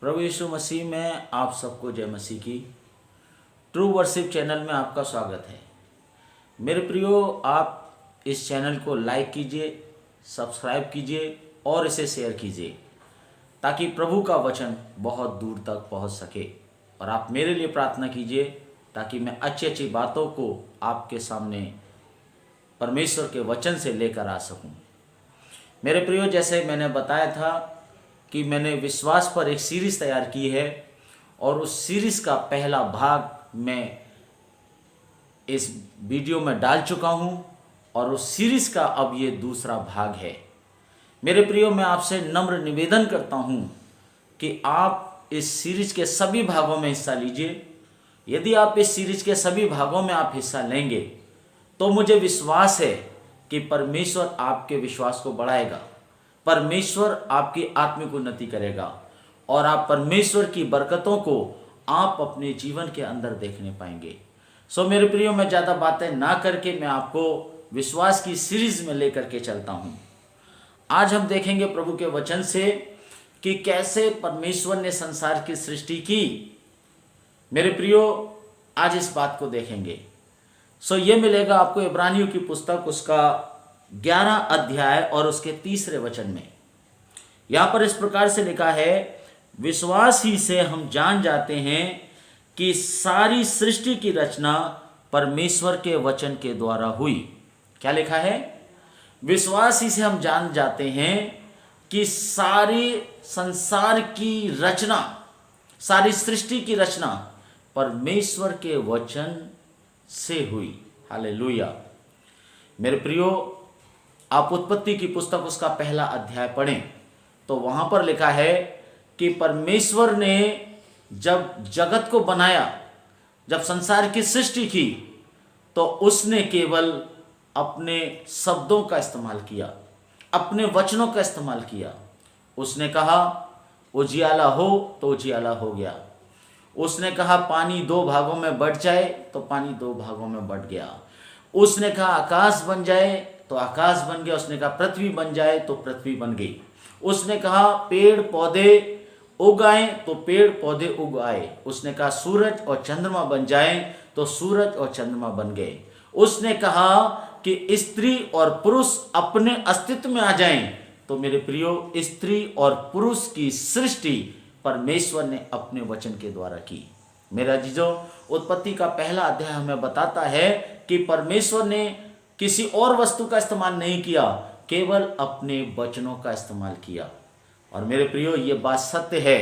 प्रभु यीशु मसीह में आप सबको जय मसीह की। ट्रू वर्शिप चैनल में आपका स्वागत है। मेरे प्रियो, आप इस चैनल को लाइक कीजिए, सब्सक्राइब कीजिए और इसे शेयर कीजिए ताकि प्रभु का वचन बहुत दूर तक पहुंच सके। और आप मेरे लिए प्रार्थना कीजिए ताकि मैं अच्छी अच्छी बातों को आपके सामने परमेश्वर के वचन से लेकर आ सकूं। मेरे प्रियो, जैसे मैंने बताया था कि मैंने विश्वास पर एक सीरीज़ तैयार की है और उस सीरीज़ का पहला भाग मैं इस वीडियो में डाल चुका हूं और उस सीरीज़ का अब ये दूसरा भाग है। मेरे प्रियो, मैं आपसे नम्र निवेदन करता हूं कि आप इस सीरीज़ के सभी भागों में हिस्सा लीजिए। यदि आप इस सीरीज़ के सभी भागों में आप हिस्सा लेंगे तो मुझे विश्वास है कि परमेश्वर आपके विश्वास को बढ़ाएगा, परमेश्वर आपकी आत्मिक उन्नति करेगा और आप परमेश्वर की बरकतों को आप अपने जीवन के अंदर देखने पाएंगे। सो मेरे प्रियो, मैं ज़्यादा बातें ना करके मैं आपको विश्वास की सीरीज में लेकर के चलता हूँ। आज हम देखेंगे प्रभु के वचन से कि कैसे परमेश्वर ने संसार की सृष्टि की। मेरे प्रियो, आज इस बात को देखेंगे। सो ये मिलेगा आपको इब्रानियों की पुस्तक उसका 11 अध्याय और उसके 3 वचन में। यहां पर इस प्रकार से लिखा है, विश्वास ही से हम जान जाते हैं कि सारी सृष्टि की रचना परमेश्वर के वचन के द्वारा हुई। क्या लिखा है? विश्वास ही से हम जान जाते हैं कि सारी संसार की रचना, सारी सृष्टि की रचना परमेश्वर के वचन से हुई। हालेलुया। मेरे प्रियो, आप उत्पत्ति की पुस्तक उसका पहला अध्याय पढ़ें तो वहां पर लिखा है कि परमेश्वर ने जब जगत को बनाया, जब संसार की सृष्टि की, तो उसने केवल अपने शब्दों का इस्तेमाल किया, अपने वचनों का इस्तेमाल किया। उसने कहा उजियाला हो तो उजियाला हो गया। उसने कहा पानी 2 भागों में बंट जाए तो पानी 2 भागों में बंट गया। उसने कहा आकाश बन जाए तो आकाश बन गया। उसने कहा पृथ्वी बन जाए तो पृथ्वी बन गई। उसने कहा पेड़ पौधे उगाए तो पेड़ पौधे उग आए। उसने कहा सूरज और चंद्रमा बन जाए तो सूरज और चंद्रमा बन गए। उसने कहा कि स्त्री और पुरुष अपने अस्तित्व में आ जाएं, तो मेरे प्रियो, स्त्री और पुरुष की सृष्टि परमेश्वर ने अपने वचन के द्वारा की। मेरा जीजो, उत्पत्ति का पहला अध्याय हमें बताता है कि परमेश्वर ने किसी और वस्तु का इस्तेमाल नहीं किया, केवल अपने वचनों का इस्तेमाल किया। और मेरे प्रियो, ये बात सत्य है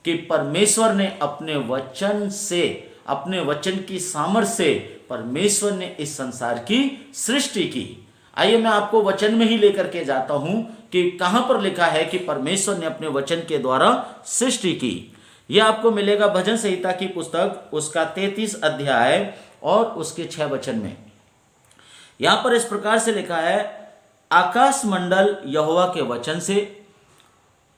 कि परमेश्वर ने अपने वचन से, अपने वचन की सामर्थ्य से परमेश्वर ने इस संसार की सृष्टि की। आइए मैं आपको वचन में ही लेकर के जाता हूं कि कहां पर लिखा है कि परमेश्वर ने अपने वचन के द्वारा सृष्टि की। यह आपको मिलेगा भजन संहिता की पुस्तक उसका 33 अध्याय और उसके 6 वचन में। यहां पर इस प्रकार से लिखा है, आकाश मंडल यहोवा के वचन से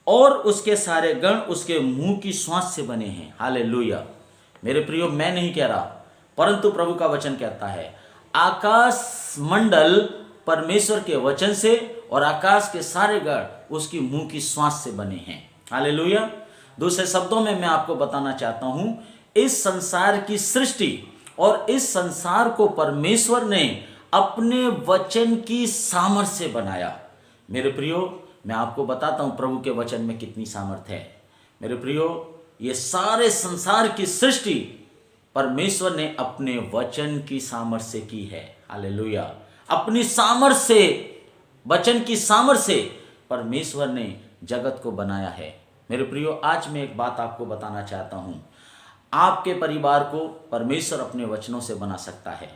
और उसके सारे गण उसके मुंह की श्वास से बने हैं। हालेलुया। मेरे प्रियो, मैं नहीं कह रहा परंतु प्रभु का वचन कहता है, आकाश मंडल परमेश्वर के वचन से और आकाश के सारे गण उसकी मुंह की श्वास से बने हैं। हालेलुया। दूसरे शब्दों में मैं आपको बताना चाहता हूं, इस संसार की सृष्टि और इस संसार को परमेश्वर ने अपने वचन की सामर्थ्य से बनाया। मेरे प्रियो, मैं आपको बताता हूं प्रभु के वचन में कितनी सामर्थ्य है। मेरे प्रियो, ये सारे संसार की सृष्टि परमेश्वर ने अपने वचन की सामर्थ्य से की है। हालेलुया। अपनी सामर्थ्य से, वचन की सामर्थ्य से परमेश्वर ने जगत को बनाया है। मेरे प्रियो, आज मैं एक बात आपको बताना चाहता हूं, आपके परिवार को परमेश्वर अपने वचनों से बना सकता है।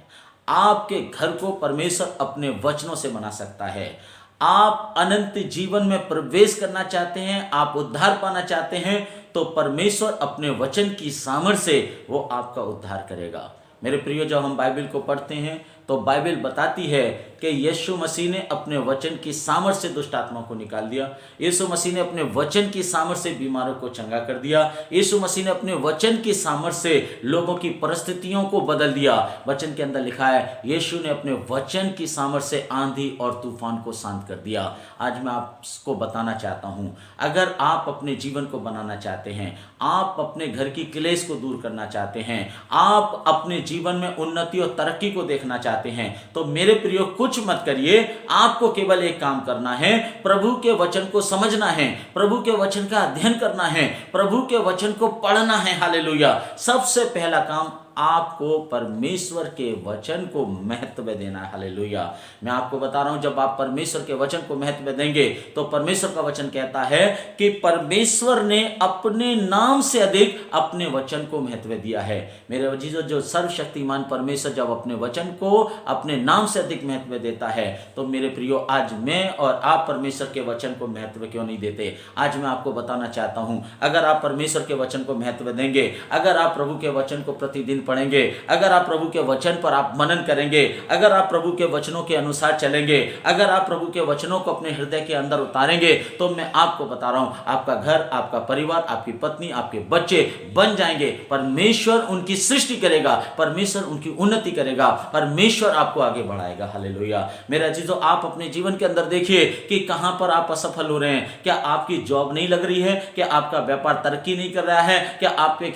आपके घर को परमेश्वर अपने वचनों से बना सकता है। आप अनंत जीवन में प्रवेश करना चाहते हैं, आप उद्धार पाना चाहते हैं, तो परमेश्वर अपने वचन की सामर्थ्य से वो आपका उद्धार करेगा। मेरे प्रियो, जब हम बाइबल को पढ़ते हैं तो बाइबल बताती है कि यीशु मसीह ने अपने वचन की सामर्थ से दुष्ट आत्मा को निकाल दिया। यीशु मसीह ने अपने वचन की सामर्थ से बीमारों को चंगा कर दिया। यीशु मसीह ने अपने वचन की सामर्थ से लोगों की परिस्थितियों को बदल दिया। वचन के अंदर लिखा है यीशु ने अपने वचन की सामर्थ से आंधी और तूफान को शांत कर दिया। आज मैं आपको बताना चाहता हूं, अगर आप अपने जीवन को बनाना चाहते हैं, आप अपने घर की क्लेश को दूर करना चाहते हैं, आप अपने जीवन में उन्नति और तरक्की को देखना चाहते हैं, तो मेरे प्रियो कुछ मत करिए। आपको केवल एक काम करना है, प्रभु के वचन को समझना है, प्रभु के वचन का अध्ययन करना है, प्रभु के वचन को पढ़ना है। हालेलुया। सबसे पहला काम आपको परमेश्वर के वचन को महत्व देना है। हालेलुया। मैं आपको बता रहा हूं, जब आप परमेश्वर के वचन को महत्व देंगे तो परमेश्वर का वचन कहता है कि परमेश्वर ने अपने नाम से अधिक अपने वचन को महत्व दिया है। मेरे अजीजों, जो सर्वशक्तिमान परमेश्वर जब अपने वचन को अपने नाम से अधिक महत्व देता है, तो मेरे प्रियो आज मैं और आप परमेश्वर के वचन को महत्व क्यों नहीं देते? आज मैं आपको बताना चाहता हूं, अगर आप परमेश्वर के वचन को महत्व देंगे, अगर आप प्रभु के वचन को प्रतिदिन पढ़ेंगे, अगर आप प्रभु के वचन पर आप मनन करेंगे, अगर आप प्रभु के वचनों के अनुसार चलेंगे, अगर आप प्रभु के वचनों को अपने हृदय के अंदर उतारेंगे, तो मैं आपको बता रहा हूं, आपका घर, आपका परिवार, आपकी पत्नी, आपके बच्चे बन जाएंगे। परमेश्वर उनकी सृष्टि करेगा, परमेश्वर उनकी उन्नति करेगा, परमेश्वर आपको आगे बढ़ाएगा। हालेलुया। मेरे अजीजों, आप अपने जीवन के अंदर देखिए कि कहां पर आप असफल हो रहे हैं। क्या आपकी जॉब नहीं लग रही है? क्या आपका व्यापार तरक्की नहीं कर रहा है? क्या आपके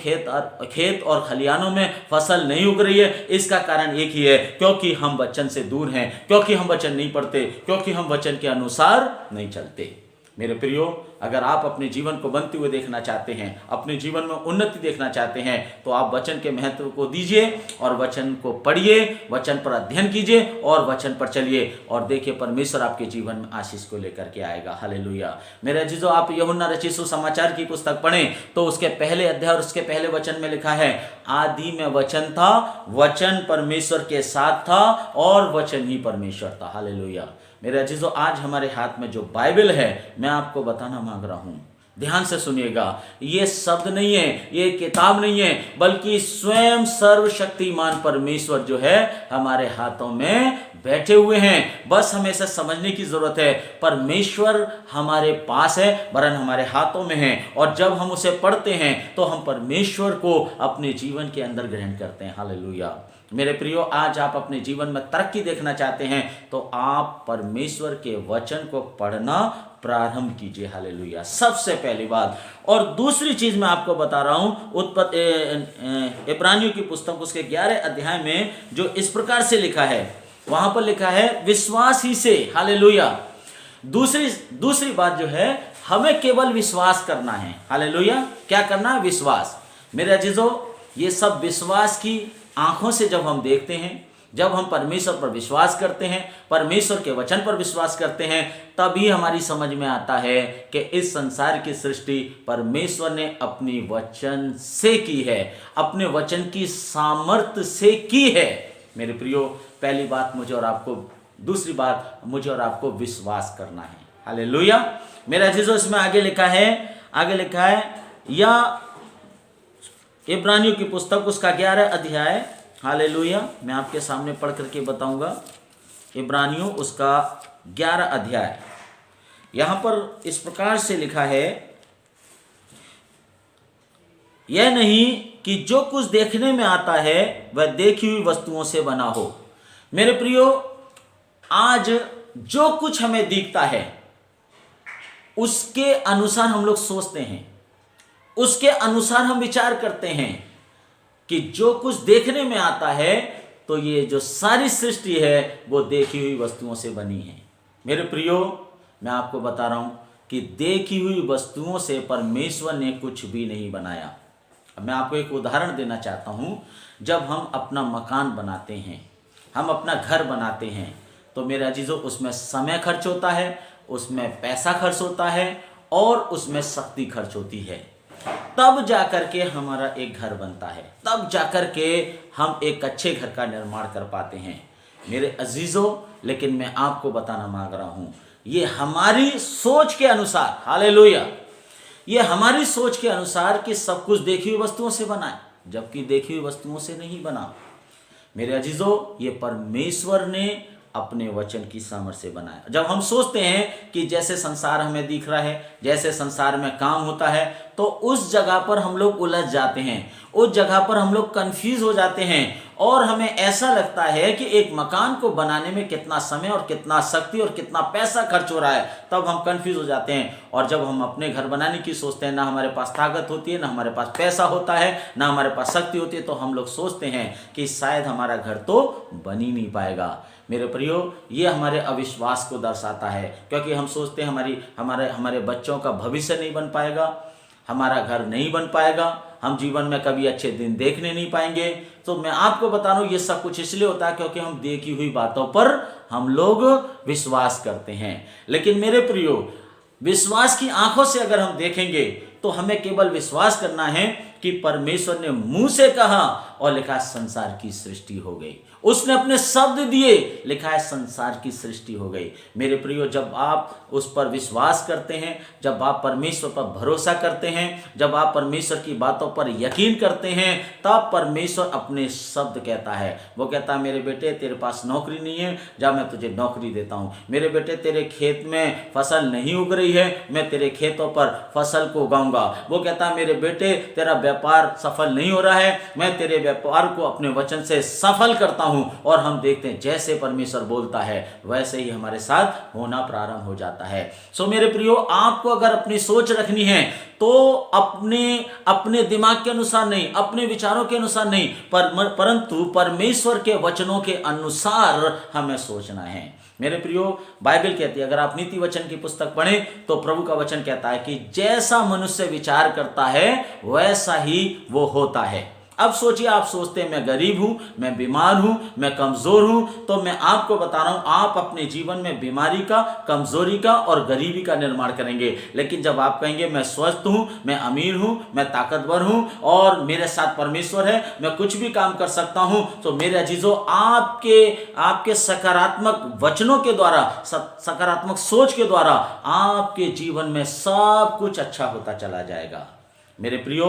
खेत और खलियानों में फसल नहीं उग रही है? इसका कारण एक ही है, क्योंकि हम वचन से दूर हैं, क्योंकि हम वचन नहीं पढ़ते, क्योंकि हम वचन के अनुसार नहीं चलते। मेरे प्रियो, अगर आप अपने जीवन को बनते हुए देखना चाहते हैं, अपने जीवन में उन्नति देखना चाहते हैं, तो आप वचन के महत्व को दीजिए और वचन को पढ़िए, वचन पर अध्ययन कीजिए और वचन पर चलिए, और देखिए परमेश्वर आपके जीवन में आशीष को लेकर के आएगा। हालेलुया। मेरे अजीजों, आप यूहन्ना रचित सुसमाचार की पुस्तक पढ़ें तो उसके पहले अध्याय और उसके पहले वचन में लिखा है, आदि में वचन था, वचन परमेश्वर के साथ था और वचन ही परमेश्वर था। हालेलुया। मेरे अजीजों, आज हमारे हाथ में जो बाइबल है, मैं आपको बताना मांग रहा हूं, ध्यान से सुनिएगा। ये शब्द नहीं है, ये किताब नहीं है, बल्कि स्वयं सर्वशक्तिमान परमेश्वर जो है हमारे हाथों में बैठे हुए हैं। बस हमें इसे समझने की जरूरत है। परमेश्वर हमारे पास है, वरन हमारे हाथों में है, और जब हम उसे पढ़ते हैं तो हम परमेश्वर को अपने जीवन के अंदर ग्रहण करते हैं। हालेलुया। मेरे प्रियो, आज आप अपने जीवन में तरक्की देखना चाहते हैं तो आप परमेश्वर के वचन को पढ़ना प्रारंभ कीजिए। हालेलुया। सबसे पहली बात। और दूसरी चीज मैं आपको बता रहा हूं, इब्रानियों की पुस्तक उसके 11 अध्याय में जो इस प्रकार से लिखा है, वहां पर लिखा है विश्वास ही से। हालेलुया। दूसरी बात जो है, हमें केवल विश्वास करना है। हालेलुया। क्या करना है? विश्वास। मेरे अजीजों, ये सब विश्वास की आंखों से जब हम देखते हैं, जब हम परमेश्वर पर विश्वास करते हैं, परमेश्वर के वचन पर विश्वास करते हैं, तभी हमारी समझ में आता है कि इस संसार की सृष्टि परमेश्वर ने अपनी वचन से की है, अपने वचन की सामर्थ्य से की है। मेरे प्रियो, पहली बात मुझे और आपको, दूसरी बात मुझे और आपको विश्वास करना है। हालेलुया। मेरे अजीजों, इसमें आगे लिखा है या इब्रानियों की पुस्तक उसका 11 अध्याय, हालेलुया, मैं आपके सामने पढ़ करके बताऊंगा। इब्रानियों उसका 11 अध्याय, यहां पर इस प्रकार से लिखा है, यह नहीं कि जो कुछ देखने में आता है वह देखी हुई वस्तुओं से बना हो। मेरे प्रियो, आज जो कुछ हमें दिखता है उसके अनुसार हम लोग सोचते हैं, उसके अनुसार हम विचार करते हैं कि जो कुछ देखने में आता है तो ये जो सारी सृष्टि है वो देखी हुई वस्तुओं से बनी है। मेरे प्रियो, मैं आपको बता रहा हूं कि देखी हुई वस्तुओं से परमेश्वर ने कुछ भी नहीं बनाया। अब मैं आपको एक उदाहरण देना चाहता हूं। जब हम अपना मकान बनाते हैं, हम अपना घर बनाते हैं, तो मेरे अजीजों, उसमें समय खर्च होता है, उसमें पैसा खर्च होता है और उसमें शक्ति खर्च होती है। तब जाकर के हमारा एक घर बनता है, तब जाकर के हम एक अच्छे घर का निर्माण कर पाते हैं। मेरे अजीजों, लेकिन मैं आपको बताना मांग रहा हूं, ये हमारी सोच के अनुसार, हालेलुया, ये हमारी सोच के अनुसार कि सब कुछ देखी हुई वस्तुओं से बना है, जबकि देखी हुई वस्तुओं से नहीं बना। मेरे अजीजों, ये परमेश्वर ने अपने वचन की सामर्थ्य से बनाया। जब हम सोचते हैं कि जैसे संसार हमें दिख रहा है, जैसे संसार में काम होता है, तो उस जगह पर हम लोग उलझ जाते हैं, उस जगह पर हम लोग कंफ्यूज हो जाते हैं और हमें ऐसा लगता है कि एक मकान को बनाने में कितना समय और कितना शक्ति और कितना पैसा खर्च हो रहा है, तब हम कंफ्यूज हो जाते हैं। और जब हम अपने घर बनाने की सोचते हैं, ना हमारे पास ताकत होती है, ना हमारे पास पैसा होता है, ना हमारे पास शक्ति होती है, तो हम लोग सोचते हैं कि शायद हमारा घर तो बन ही नहीं पाएगा। मेरे प्रियो, ये हमारे अविश्वास को दर्शाता है, क्योंकि हम सोचते हैं हमारे बच्चों का भविष्य नहीं बन पाएगा, हमारा घर नहीं बन पाएगा, हम जीवन में कभी अच्छे दिन देखने नहीं पाएंगे। तो मैं आपको बता रहा हूं, ये सब कुछ इसलिए होता है क्योंकि हम देखी हुई बातों पर हम लोग विश्वास करते हैं। लेकिन मेरे प्रियो, विश्वास की आंखों से अगर हम देखेंगे तो हमें केवल विश्वास करना है कि परमेश्वर ने मुंह से कहा और लिखा संसार की सृष्टि हो गई। उसने अपने शब्द दिए, लिखा है संसार की सृष्टि हो गई। मेरे प्रियो, जब आप उस पर विश्वास करते हैं, जब आप परमेश्वर पर भरोसा करते हैं, जब आप परमेश्वर की बातों पर यकीन करते हैं, तब परमेश्वर अपने शब्द कहता है। वो कहता है, मेरे बेटे तेरे पास नौकरी नहीं है, जा मैं तुझे नौकरी देता हूं। मेरे बेटे तेरे खेत में फसल नहीं उग रही है, मैं तेरे खेतों पर फसल को उगाऊंगा। वो कहता है, मेरे बेटे तेरा व्यापार सफल नहीं हो रहा है, मैं तेरे व्यापार को अपने वचन से सफल करता हूं। और हम देखते हैं जैसे परमेश्वर बोलता है वैसे ही हमारे साथ होना प्रारंभ हो जाता है। सो मेरे प्रियो, आपको अगर अपनी सोच रखनी है तो अपने दिमाग के अनुसार नहीं, अपने विचारों के अनुसार नहीं, परंतु परमेश्वर के वचनों के अनुसार हमें सोचना है। मेरे प्रियो, बाइबल कहती है, अगर आप नीति वचन की पुस्तक पढ़ें तो प्रभु का वचन कहता है कि जैसा मनुष्य विचार करता है वैसा ही वो होता है। अब सोचिए, आप सोचते हैं मैं गरीब हूं, मैं बीमार हूं, मैं कमजोर हूं, तो मैं आपको बता रहा हूं, आप अपने जीवन में बीमारी का, कमजोरी का और गरीबी का निर्माण करेंगे। लेकिन जब आप कहेंगे मैं स्वस्थ हूं, मैं अमीर हूं, मैं ताकतवर हूं और मेरे साथ परमेश्वर है, मैं कुछ भी काम कर सकता हूं, तो मेरे अजीजों, आपके सकारात्मक वचनों के द्वारा, सकारात्मक सोच के द्वारा आपके जीवन में सब कुछ अच्छा होता चला जाएगा। मेरे प्रियो,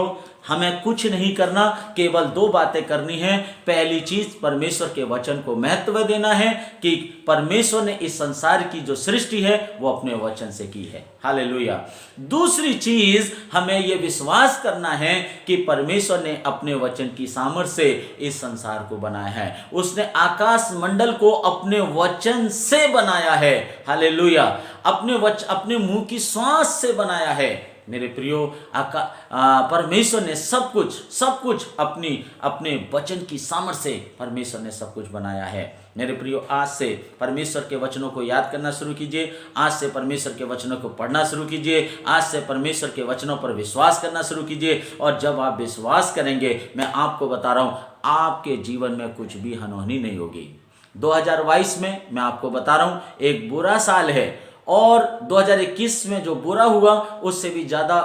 हमें कुछ नहीं करना, केवल दो बातें करनी है। पहली चीज, परमेश्वर के वचन को महत्व देना है कि परमेश्वर ने इस संसार की जो सृष्टि है वो अपने वचन से की है। हालेलुया। दूसरी चीज, हमें यह विश्वास करना है कि परमेश्वर ने अपने वचन की सामर्थ्य से इस संसार को बनाया है। उसने आकाश मंडल को अपने वचन से बनाया है। हालेलुया। अपने मुंह की श्वास से बनाया है। मेरे प्रियो, परमेश्वर ने सब कुछ अपने वचन की सामर्थ्य से परमेश्वर ने सब कुछ बनाया है। मेरे प्रियो, आज से परमेश्वर के वचनों को याद करना शुरू कीजिए, आज से परमेश्वर के वचनों को पढ़ना शुरू कीजिए, आज से परमेश्वर के वचनों पर विश्वास करना शुरू कीजिए। और जब आप विश्वास करेंगे, मैं आपको बता रहा हूं, आपके जीवन में कुछ भी अनहोनी नहीं होगी। 2022 में मैं आपको बता रहा हूं, एक बुरा साल है और 2021 में जो बुरा हुआ उससे भी ज्यादा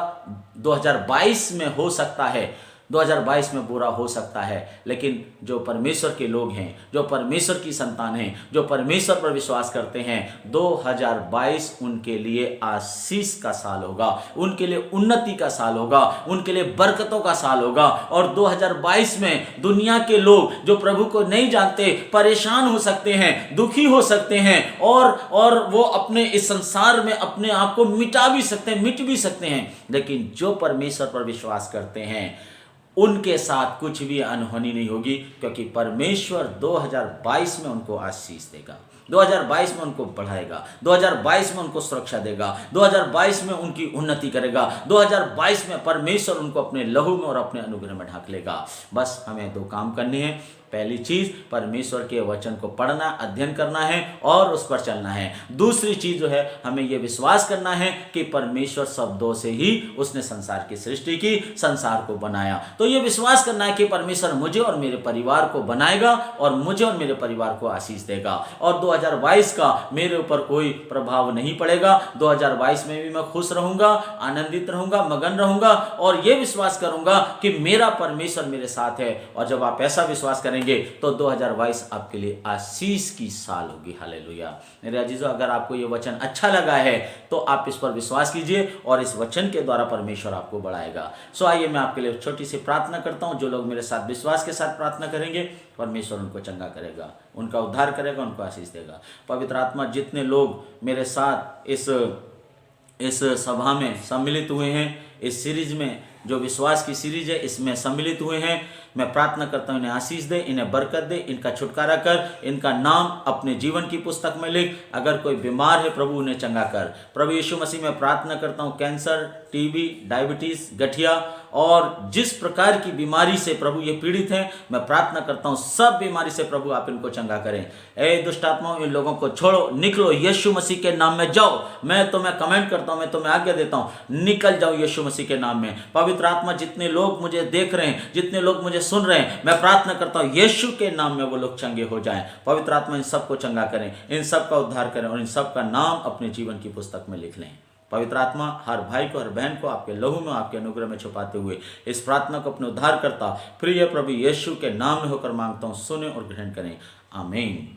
2022 में हो सकता है। 2022 में बुरा हो सकता है, लेकिन जो परमेश्वर के लोग हैं, जो परमेश्वर की संतान हैं, जो परमेश्वर पर विश्वास करते हैं, 2022 उनके लिए आशीष का साल होगा, उनके लिए उन्नति का साल होगा, उनके लिए बरकतों का साल होगा। और 2022 में दुनिया के लोग जो प्रभु को नहीं जानते परेशान हो सकते हैं, दुखी हो सकते हैं और वो अपने इस संसार में अपने आप को मिट भी सकते हैं, लेकिन जो परमेश्वर पर विश्वास करते हैं उनके साथ कुछ भी अनहोनी नहीं होगी, क्योंकि परमेश्वर 2022 में उनको आशीष देगा, 2022 में उनको बढ़ाएगा, 2022 में उनको सुरक्षा देगा, 2022 में उनकी उन्नति करेगा, 2022 में परमेश्वर उनको अपने लहू में और अपने अनुग्रह में ढाक लेगा। बस हमें दो काम करने हैं। पहली चीज, परमेश्वर के वचन को पढ़ना, अध्ययन करना है और उस पर चलना है। दूसरी चीज जो है, हमें यह विश्वास करना है कि परमेश्वर शब्दों से ही उसने संसार की सृष्टि की, संसार को बनाया। तो यह विश्वास करना है कि परमेश्वर मुझे और मेरे परिवार को बनाएगा और मुझे और मेरे परिवार को आशीष देगा। और 2022 का मेरे ऊपर कोई प्रभाव नहीं पड़ेगा। 2022 में भी मैं खुश रहूंगा, आनंदित रहूंगा, मगन रहूंगा और ये विश्वास करूंगा कि मेरा परमेश्वर मेरे साथ है। और जब आप ऐसा विश्वास करेंगे तो 2022 आपके लिए आशीष की साल होगी। हालेलुया। मेरे अजीजों, अगर आपको ये वचन अच्छा लगा है तो आप इस पर विश्वास कीजिए और इस वचन के द्वारा परमेश्वर आपको बढ़ाएगा। सो आइए मैं आपके लिए छोटी सी प्रार्थना करता हूं। जो लोग मेरे साथ विश्वास के साथ प्रार्थना करेंगे, परमेश्वर उनको चंगा करेगा, उनका उद्धार करेगा, उनको आशीष देगा। पवित्र आत्मा, जितने लोग मेरे साथ इस सभा में सम्मिलित हुए हैं, इस सीरीज में जो विश्वास की सीरीज है इसमें सम्मिलित हुए हैं, मैं प्रार्थना करता हूं इन्हें आशीष दे, इन्हें बरकत दे, इनका छुटकारा कर, इनका नाम अपने जीवन की पुस्तक में लिख। अगर कोई बीमार है प्रभु उन्हें चंगा कर। प्रभु यीशु मसीह में प्रार्थना करता हूं कैंसर, टीबी, डायबिटीज, गठिया और जिस प्रकार की बीमारी से प्रभु ये पीड़ित हैं, मैं प्रार्थना करता हूं सब बीमारी से प्रभु आप इनको चंगा करें। ए दुष्ट आत्माओं, इन लोगों को छोड़ो, निकलो यीशु मसीह के नाम में जाओ। मैं तुम्हें कमेंट करता हूं, मैं तुम्हें आज्ञा देता हूं, निकल जाओ यीशु मसीह के नाम में। पवित्र आत्मा, जितने लोग मुझे देख रहे हैं, जितने लोग मुझे सुन रहे हैं, मैं प्रार्थना करता हूं यीशु के नाम में वो लोग चंगे हो जाएं। पवित्र आत्मा इन सबको चंगा करें, इन सब का उद्धार करें और इन सब का नाम अपने जीवन की पुस्तक में लिख लें। पवित्र आत्मा, हर भाई को, हर बहन को आपके लहू में, आपके अनुग्रह में छुपाते हुए इस प्रार्थना को अपने उद्धार करता प्रिय प्रभु यीशु के नाम में होकर मांगता हूं, सुने और ग्रहण करें। आमीन।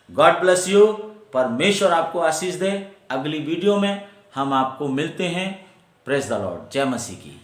God bless you. परमेश्वर आपको आशीष दे। अगली वीडियो में हम आपको मिलते हैं। Praise the Lord. जय मसीह की।